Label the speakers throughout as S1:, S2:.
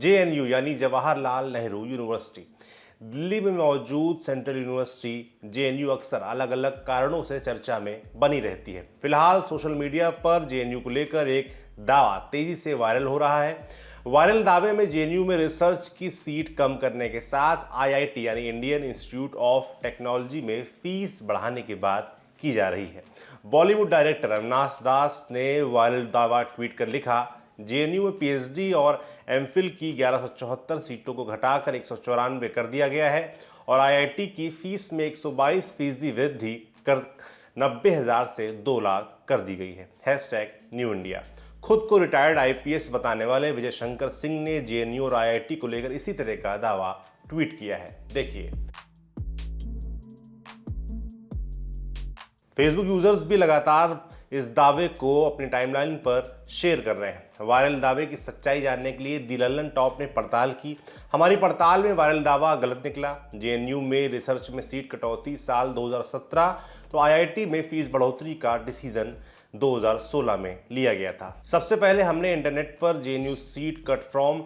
S1: JNU यानी Jawaharlal Nehru university. Delhi में मौजूद सेंट्रल यूनिवर्सिटी जेएनयू अक्सर अलग अलग कारणों से चर्चा में बनी रहती है। फिलहाल सोशल मीडिया पर जेएनयू को लेकर एक दावा तेजी से वायरल हो रहा है। वायरल दावे में जेएनयू में रिसर्च की सीट कम करने के साथ आईआईटी यानी इंडियन इंस्टीट्यूट ऑफ टेक्नोलॉजी में फीस बढ़ाने की बात की जा रही है। बॉलीवुड डायरेक्टर अविनाश दास ने वायरल दावा ट्वीट कर लिखा, जेएनयू में पीएचडी और एमफिल की 1174 सीटों को घटाकर 194 कर दिया गया है और आईआईटी की फीस में 122% वृद्धि कर 90,000 से 2 लाख कर दी गई है। #New India. खुद को रिटायर्ड आईपीएस बताने वाले विजय शंकर सिंह ने जेएनयू और आईआईटी को लेकर इसी तरह का दावा ट्वीट किया है। देखिए, फेसबुक यूजर्स भी लगातार इस दावे को अपनी टाइमलाइन पर शेयर कर रहे हैं। वायरल दावे की सच्चाई जानने के लिए दी लल्लन टॉप ने पड़ताल की। हमारी पड़ताल में वायरल दावा गलत निकला। जेएनयू में रिसर्च में सीट कटौती साल 2017 तो आईआईटी में फीस बढ़ोतरी का डिसीजन 2016 में लिया गया था। सबसे पहले हमने इंटरनेट पर JNU seat cut from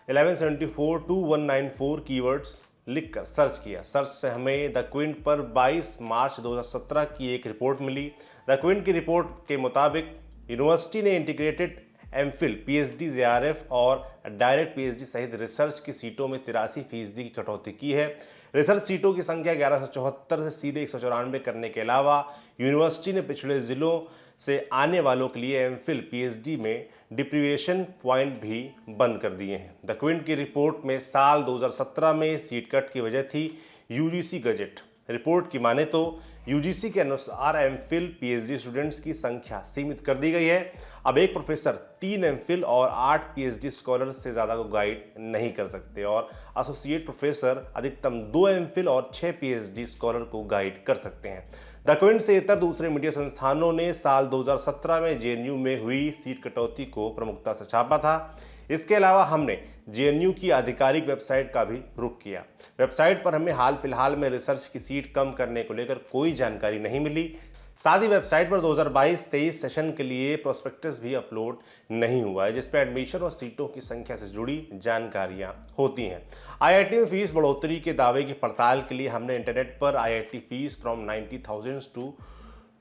S1: 1174 to 194 keywords लिखकर सर्च किया। सर्च से हमें द क्विंट पर 22 मार्च 2017 की एक रिपोर्ट मिली। द क्विंट की रिपोर्ट के मुताबिक यूनिवर्सिटी ने इंटीग्रेटेड एमफिल, पीएचडी, जेआरएफ और डायरेक्ट पीएचडी सहित रिसर्च की सीटों में 83% की कटौती की है। रिसर्च सीटों की संख्या 1174 से सीधे 194 करने के अलावा यूनिवर्सिटी ने पिछड़े जिलों से आने वालों के लिए एमफिल, पीएचडी में डिप्रीविएशन पॉइंट भी बंद कर दिए हैं। द क्विंट की रिपोर्ट में साल 2017 में सीट कट की वजह थी यूजीसी गजट। रिपोर्ट की माने तो यूजीसी के अनुसार एमफिल, पीएचडी स्टूडेंट्स की संख्या सीमित कर दी गई है। अब एक प्रोफेसर 3 एमफिल और 8 पीएचडी स्कॉलर से ज़्यादा को गाइड नहीं कर सकते और एसोसिएट प्रोफेसर अधिकतम 2 एमफिल और 6 पीएचडी स्कॉलर को गाइड कर सकते हैं। द क्विंट से इतर दूसरे मीडिया संस्थानों ने साल 2017 में जेएनयू में हुई सीट कटौती को प्रमुखता से छापा था। इसके अलावा हमने जेएनयू की आधिकारिक वेबसाइट का भी रुख किया। वेबसाइट पर हमें हाल फिलहाल में रिसर्च की सीट कम करने को लेकर कोई जानकारी नहीं मिली। साथ ही वेबसाइट पर 2022-23 सेशन के लिए प्रोस्पेक्टस भी अपलोड नहीं हुआ है, जिसमें एडमिशन और सीटों की संख्या से जुड़ी जानकारियां होती हैं। आईआईटी में फीस बढ़ोतरी के दावे की पड़ताल के लिए हमने इंटरनेट पर IIT fees from 90,000 to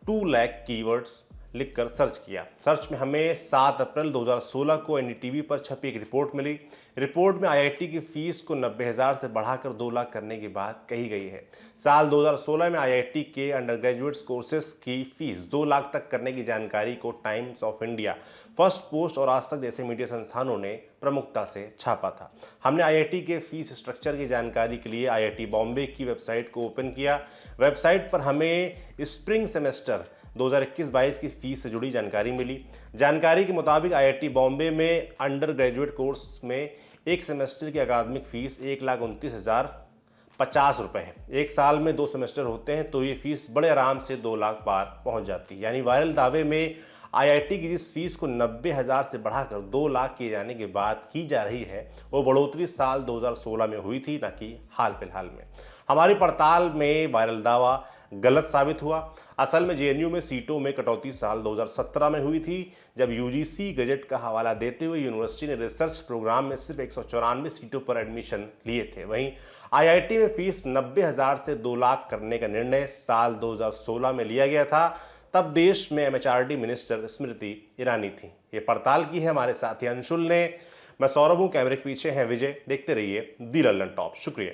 S1: 2 lakh keywords लिखकर सर्च किया। सर्च में हमें 7 अप्रैल 2016 को एनडीटीवी पर छपी एक रिपोर्ट मिली। रिपोर्ट में आईआईटी की फीस को 90,000 से बढ़ाकर 2 लाख करने की बात कही गई है। साल 2016 में आईआईटी के अंडर ग्रेजुएट कोर्सेज की फीस 2 लाख तक करने की जानकारी को times of India, first post और आज तक जैसे मीडिया संस्थानों ने प्रमुखता से छापा था। हमने आईआईटी के फीस स्ट्रक्चर की जानकारी के लिए आईआईटी बॉम्बे की वेबसाइट को ओपन किया। वेबसाइट पर हमें स्प्रिंग सेमेस्टर 2021-22 की फीस से जुड़ी जानकारी मिली। जानकारी के मुताबिक आईआईटी बॉम्बे में अंडर ग्रेजुएट कोर्स में एक सेमेस्टर की अकादमिक फीस 1,29,050 रुपये है। एक साल में 2 सेमेस्टर होते हैं तो ये फीस बड़े आराम से 2 लाख पार पहुंच जाती है। यानी वायरल दावे में आईआईटी की जिस फीस को 90,000 से बढ़ाकर 2 लाख किए जाने की बात की जा रही है, वो बढ़ोतरी साल 2016 में हुई थी, न कि हाल फिलहाल में। हमारी पड़ताल में वायरल दावा गलत साबित हुआ। असल में जेएनयू में सीटों में कटौती साल 2017 में हुई थी, जब यूजीसी गजट का हवाला देते हुए यूनिवर्सिटी ने रिसर्च प्रोग्राम में सिर्फ 194 सीटों पर एडमिशन लिए थे। वहीं आईआईटी में फीस 90,000 से 2 लाख करने का निर्णय साल 2016 में लिया गया था। तब देश में एमएचआरडी मिनिस्टर स्मृति ईरानी थी। ये पड़ताल की है हमारे साथी अंशुल ने। मैं सौरभ हूँ, कैमरे के पीछे हैं विजय। देखते रहिए दी लल्लन टॉप। शुक्रिया।